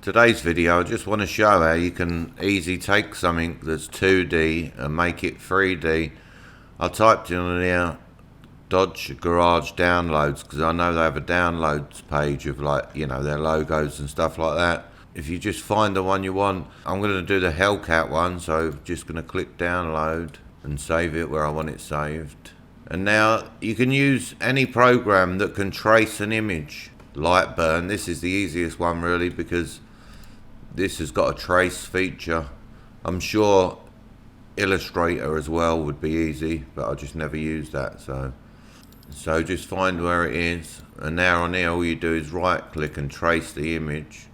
Today's video, I just want to show how you can easily take something that's 2D and make it 3D. I typed in here Dodge Garage downloads because I know they have a downloads page of, like, you know, their logos and stuff like that. If you just find the one you want, I'm going to do the Hellcat one, so just going to click download and save it where I want it saved. And now you can use any program that can trace an image. Lightburn, this is the easiest one really because this has got a trace feature. I'm sure Illustrator as well would be easy, but I just never use that. So just find where it is, and now on here all you do is right click and trace the image.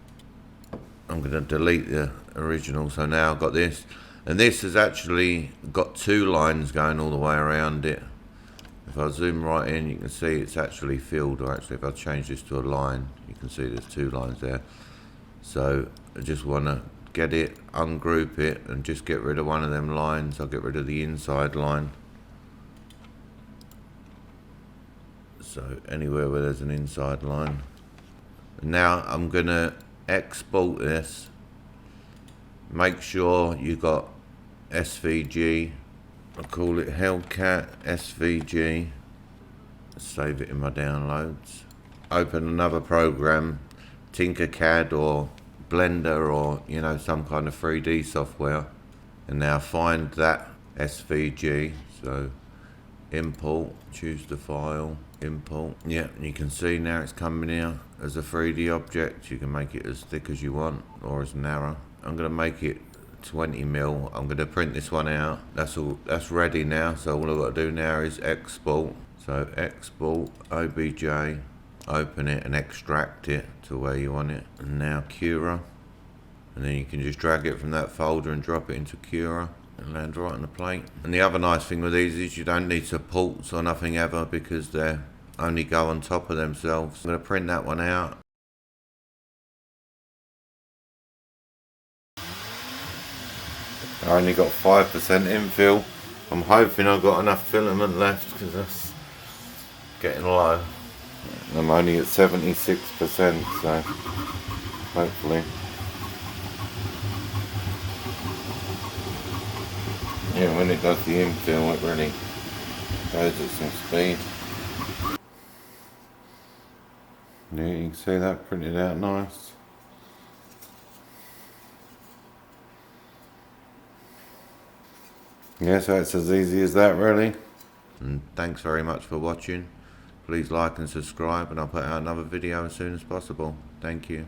I'm going to delete the original, so now I've got this, and this has actually got two lines going all the way around it. If I zoom right in, you can see it's actually filled, or actually if I change this to a line, you can see there's two lines there. So I just want to get it, ungroup it, and just get rid of one of them lines. I'll get rid of the inside line. So anywhere where there's an inside line. And now I'm going to export this. Make sure you got SVG. I'll call it Hellcat SVG. Save it in my downloads. Open another program, Tinkercad or Blender, or, you know, some kind of 3D software, and now find that SVG. So import, choose the file, import. Yeah, and you can see now it's coming here as a 3D object. You can make it as thick as you want or as narrow. I'm going to make it 20mm. I'm going to print this one out. That's all. That's ready now. So all I've got to do now is export. So export OBJ, open it and extract it to where you want it. And now Cura, and then you can just drag it from that folder and drop it into Cura and land right on the plate. And the other nice thing with these is you don't need supports or nothing ever, because they only go on top of themselves. I'm going to print that one out. I only got 5% infill. I'm hoping I've got enough filament left because that's getting low. I'm only at 76%, so hopefully. Yeah, when it does the infill, it really goes at some speed. Yeah, you can see that printed out nice. Yeah, so it's as easy as that really. And thanks very much for watching. Please like and subscribe, and I'll put out another video as soon as possible. Thank you.